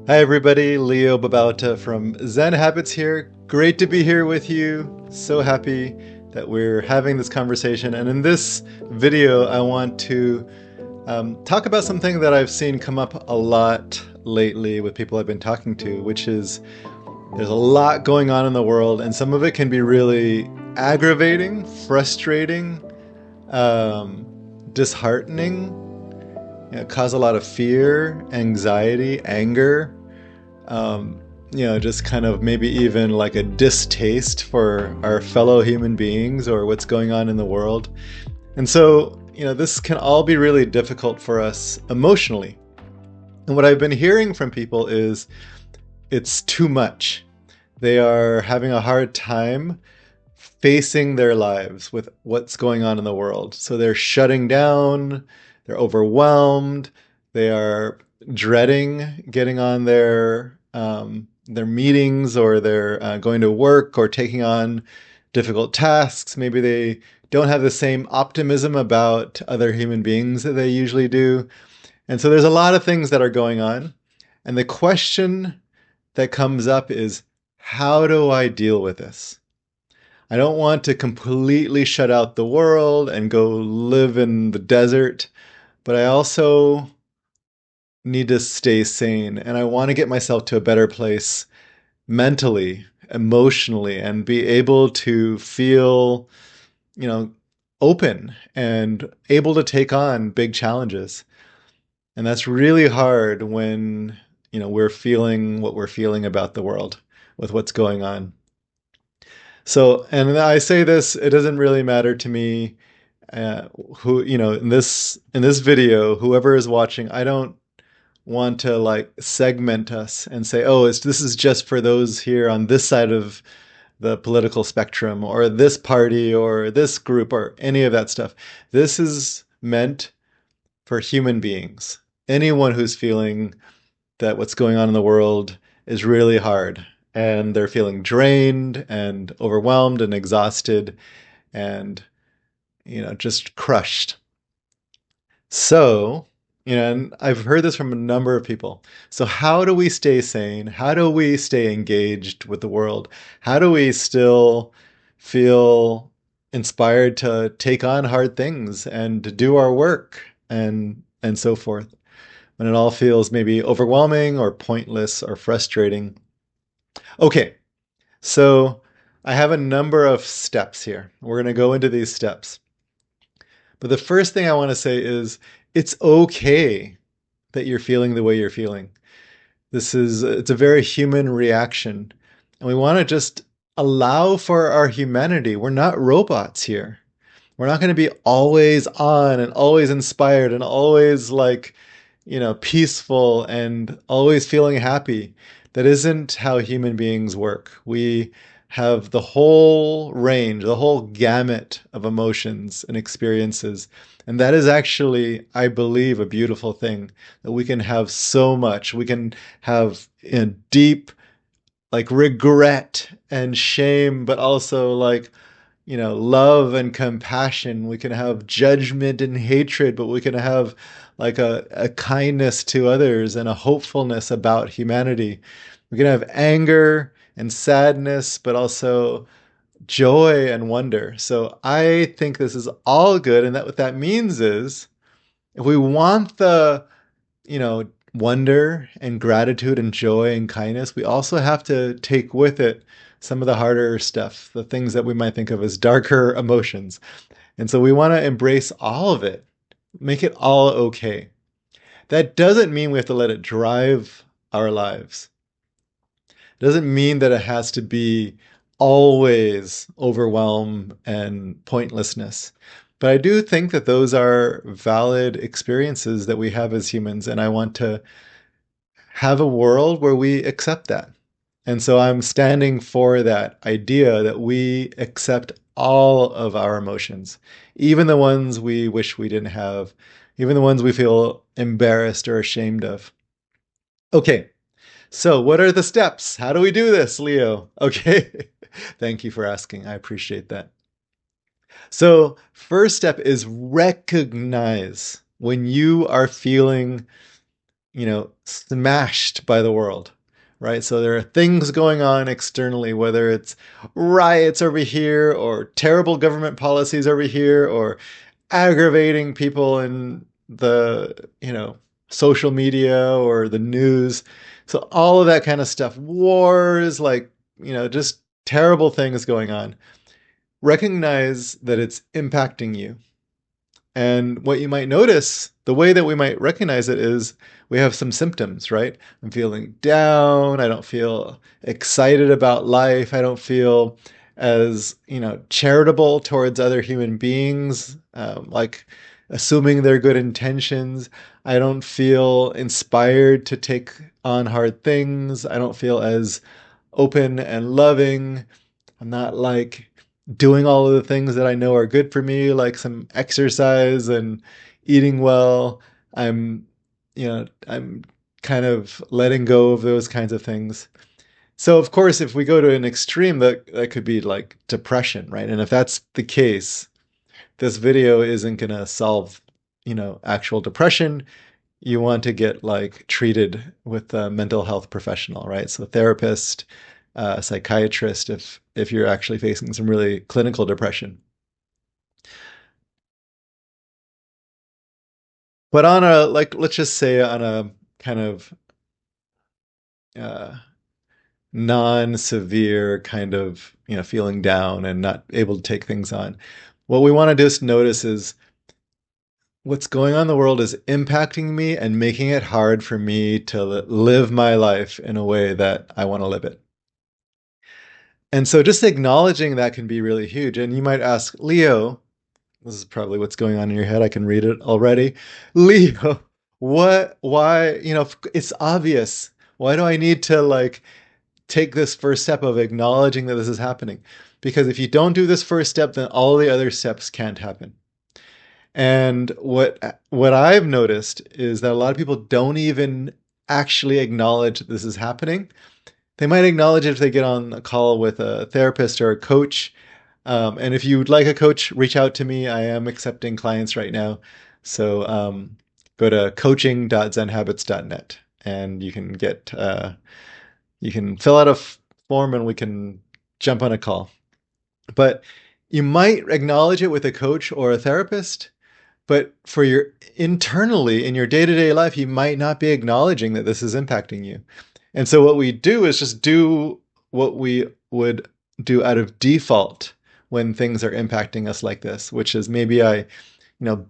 Hi everybody, Leo Babauta from Zen Habits here. Great to be here with you. So happy that we're having this conversation. And in this video, I want to talk about something that I've seen come up a lot lately with people I've been talking to, which is there's a lot going on in the world, and some of it can be really aggravating, frustrating, um, disheartening, cause a lot of fear, anxiety, anger, um, just kind of maybe even like a distaste for our fellow human beings or what's going on in the world. And so, this can all be really difficult for us emotionally. And what I've been hearing from people is it's too much. They are having a hard time facing their lives with what's going on in the world. So they're shutting down, they're overwhelmed, they are dreading getting on their meetings, or they're going to work or taking on difficult tasks. Maybe they don't have the same optimism about other human beings that they usually do. And so there's a lot of things that are going on. And the question that comes up is, how do I deal with this? I don't want to completely shut out the world and go live in the desert, but I also need to stay sane, and I want to get myself to a better place mentally, emotionally, and be able to feel, you know, open and able to take on big challenges. And that's really hard when, we're feeling what we're feeling about the world with what's going on. So, and I say this, it doesn't really matter to me who, in this video, whoever is watching, I don't want to like segment us and say, oh, this is just for those here on this side of the political spectrum, or this party, or this group, or any of that stuff. This is meant for human beings. Anyone who's feeling that what's going on in the world is really hard, and they're feeling drained and overwhelmed and exhausted and, just crushed. So, and I've heard this from a number of people. So, how do we stay sane? How do we stay engaged with the world? How do we still feel inspired to take on hard things and to do our work and so forth when it all feels maybe overwhelming or pointless or frustrating? Okay, so I have a number of steps here. We're going to go into these steps. But the first thing I want to say is it's okay that you're feeling the way you're feeling. It's a very human reaction. And we want to just allow for our humanity. We're not robots here. We're not going to be always on and always inspired and always like, peaceful and always feeling happy. That isn't how human beings work. We have the whole range, the whole gamut of emotions and experiences. And that is actually, I believe, a beautiful thing, that we can have so much. We can have deep, like, regret and shame, but also like, love and compassion. We can have judgment and hatred, but we can have like a kindness to others and a hopefulness about humanity. We can have anger and sadness, but also joy and wonder. So I think this is all good. And that what that means is if we want the, wonder and gratitude and joy and kindness, we also have to take with it some of the harder stuff, the things that we might think of as darker emotions. And so we want to embrace all of it, make it all okay. That doesn't mean we have to let it drive our lives. It doesn't mean that it has to be always overwhelm and pointlessness. But I do think that those are valid experiences that we have as humans, and I want to have a world where we accept that. And so I'm standing for that idea that we accept all of our emotions, even the ones we wish we didn't have, even the ones we feel embarrassed or ashamed of. Okay, so what are the steps? How do we do this, Leo? Okay, thank you for asking. I appreciate that. So, first step is recognize when you are feeling smashed by the world, right? So there are things going on externally, whether it's riots over here or terrible government policies over here or aggravating people in the, social media or the news. So all of that kind of stuff, wars, like, just terrible things going on. Recognize that it's impacting you. And what you might notice, the way that we might recognize it is we have some symptoms, right? I'm feeling down. I don't feel excited about life. I don't feel as, charitable towards other human beings, like assuming their good intentions. I don't feel inspired to take on hard things. I don't feel as open and loving. I'm not like doing all of the things that I know are good for me, like some exercise and eating well. I'm kind of letting go of those kinds of things. So of course, if we go to an extreme, that could be like depression, right? And if that's the case, this video isn't going to solve, actual depression. You want to get like treated with a mental health professional, right? So therapist, psychiatrist, if you're actually facing some really clinical depression. But on a like, let's just say on a kind of uh, non-severe kind of feeling down and not able to take things on, what we want to just notice is what's going on in the world is impacting me and making it hard for me to live my life in a way that I want to live it. And so just acknowledging that can be really huge. And you might ask, Leo, this is probably what's going on in your head. I can read it already. Leo, why, it's obvious. Why do I need to like take this first step of acknowledging that this is happening? Because if you don't do this first step, then all the other steps can't happen. And what I've noticed is that a lot of people don't even actually acknowledge that this is happening. They might acknowledge it if they get on a call with a therapist or a coach. And if you'd like a coach, reach out to me. I am accepting clients right now. So go to coaching.zenhabits.net and you can fill out a form and we can jump on a call. But you might acknowledge it with a coach or a therapist, but for your internally in your day-to-day life, you might not be acknowledging that this is impacting you. And so what we do is just do what we would do out of default when things are impacting us like this, which is maybe I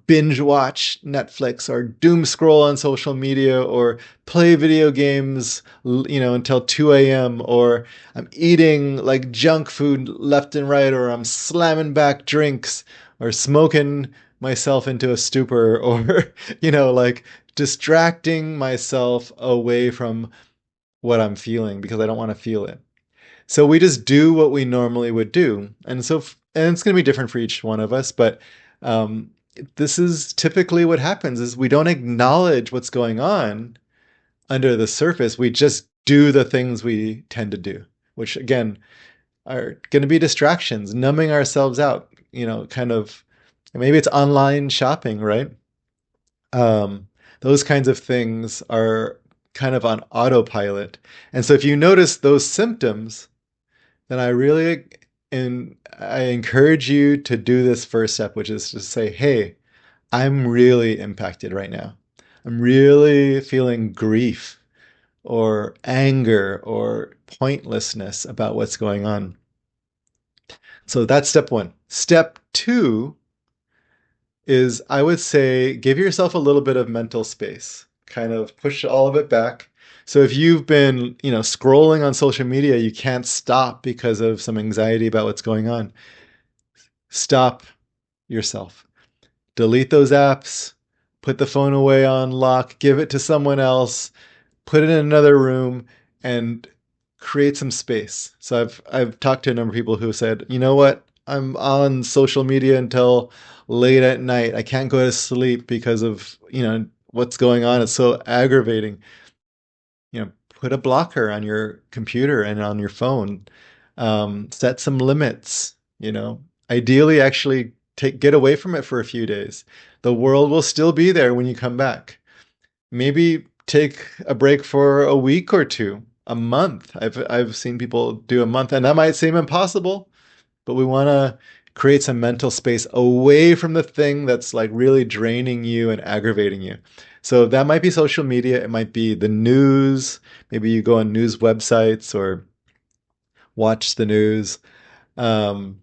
binge watch Netflix or doom scroll on social media or play video games, until 2 a.m. or I'm eating like junk food left and right, or I'm slamming back drinks or smoking myself into a stupor or, like distracting myself away from what I'm feeling because I don't want to feel it. So we just do what we normally would do. And it's going to be different for each one of us, but um, this is typically what happens is we don't acknowledge what's going on under the surface. We just do the things we tend to do, which again are going to be distractions, numbing ourselves out, kind of maybe it's online shopping, right? Those kinds of things are kind of on autopilot. And so if you notice those symptoms, then I encourage you to do this first step, which is to say, hey, I'm really impacted right now. I'm really feeling grief or anger or pointlessness about what's going on. So that's step one. Step two is I would say give yourself a little bit of mental space, kind of push all of it back. So if you've been, scrolling on social media, you can't stop because of some anxiety about what's going on. Stop yourself. Delete those apps, put the phone away on lock, give it to someone else, put it in another room and create some space. So I've talked to a number of people who said, you know what? I'm on social media until late at night. I can't go to sleep because of, what's going on. It's so aggravating. Put a blocker on your computer and on your phone. Set some limits, Ideally actually get away from it for a few days. The world will still be there when you come back. Maybe take a break for a week or two, a month. I've seen people do a month, and that might seem impossible, but we want to create some mental space away from the thing that's like really draining you and aggravating you. So that might be social media, it might be the news. Maybe you go on news websites or watch the news. Um,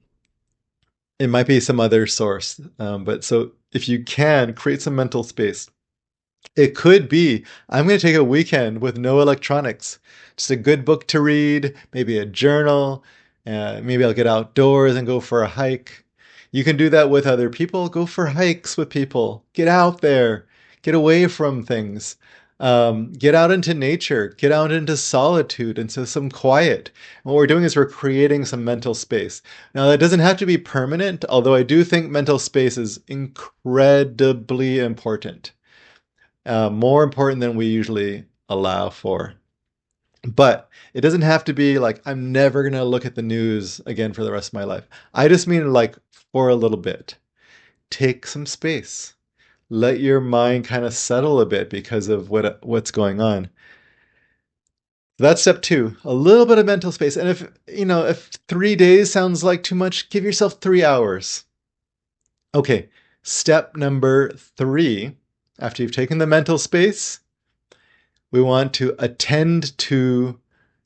it might be some other source. But so if you can create some mental space, it could be, I'm going to take a weekend with no electronics, just a good book to read, maybe a journal. Maybe I'll get outdoors and go for a hike. You can do that with other people. Go for hikes with people. Get out there. Get away from things. Get out into nature. Get out into solitude, into some quiet. And what we're doing is we're creating some mental space. Now, that doesn't have to be permanent, although I do think mental space is incredibly important. More important than we usually allow for. But it doesn't have to be like, I'm never going to look at the news again for the rest of my life. I just mean like for a little bit. Take some space. Let your mind kind of settle a bit because of what's going on. That's step two, a little bit of mental space. And if 3 days sounds like too much, give yourself 3 hours. Okay, step number three, after you've taken the mental space, we want to attend to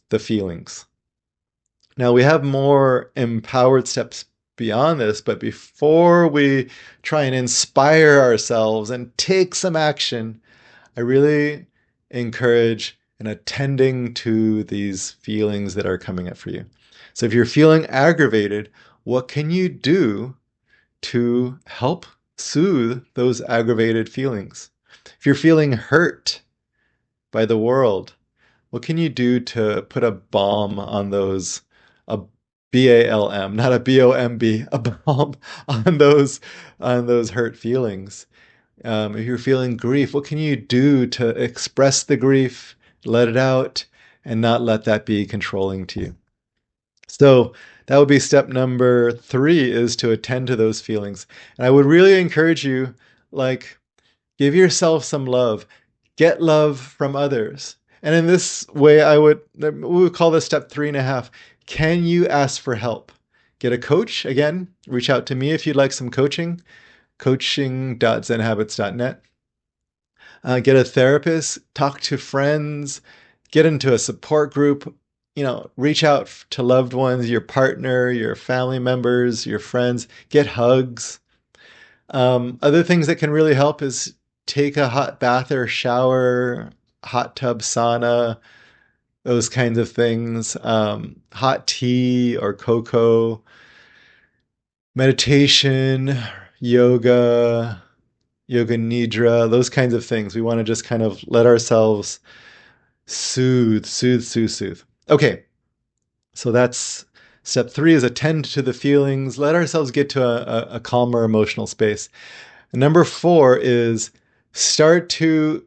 the feelings. Now, we have more empowered steps beyond this, but before we try and inspire ourselves and take some action, I really encourage an attending to these feelings that are coming up for you. So if you're feeling aggravated, what can you do to help soothe those aggravated feelings? If you're feeling hurt by the world, what can you do to put a balm on those, a BALM, not a BOMB, a balm on those hurt feelings? If you're feeling grief, what can you do to express the grief, let it out, and not let that be controlling to you? So that would be step number three, is to attend to those feelings. And I would really encourage you, like, give yourself some love. Get love from others. And in this way, we would call this step 3.5. Can you ask for help? Get a coach. Again, reach out to me if you'd like some coaching. Coaching.zenhabits.net. Get a therapist. Talk to friends. Get into a support group. Reach out to loved ones, your partner, your family members, your friends. Get hugs. Other things that can really help is take a hot bath or shower, hot tub, sauna, those kinds of things. Hot tea or cocoa, meditation, yoga nidra, those kinds of things. We want to just kind of let ourselves soothe. Okay, so that's step three, is attend to the feelings. Let ourselves get to a calmer emotional space. And number four is start to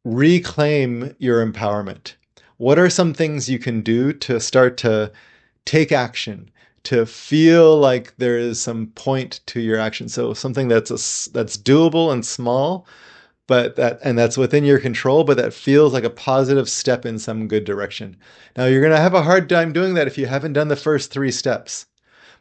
reclaim your empowerment. What are some things you can do to start to take action, to feel like there is some point to your action? So something that's doable and small, but that's within your control, but that feels like a positive step in some good direction. Now, you're going to have a hard time doing that if you haven't done the first 3 steps.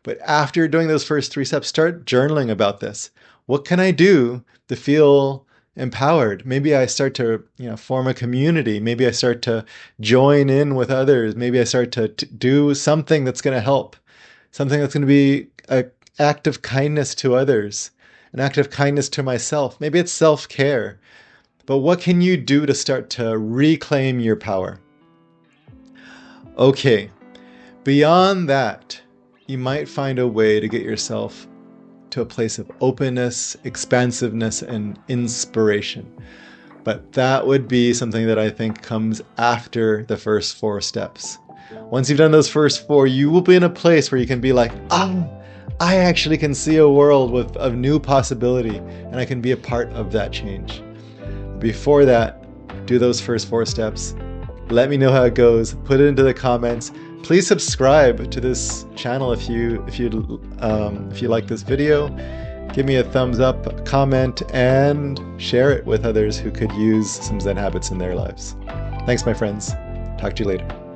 But after you're doing those first 3 steps, start journaling about this. What can I do to feel empowered? Maybe I start to form a community. Maybe I start to join in with others. Maybe I start to do something that's going to help, something that's going to be an act of kindness to others, an act of kindness to myself. Maybe it's self-care. But what can you do to start to reclaim your power? Okay, beyond that, you might find a way to get yourself to a place of openness, expansiveness, and inspiration. But that would be something that I think comes after the first 4 steps. Once you've done those first 4, you will be in a place where you can be like, I actually can see a world of new possibility, and I can be a part of that change. Before that, do those first 4 steps. Let me know how it goes. Put it into the comments. Please subscribe to this channel if you like this video, Give me a thumbs up, comment, and share it with others who could use some Zen habits in their lives. Thanks, my friends. Talk to you later.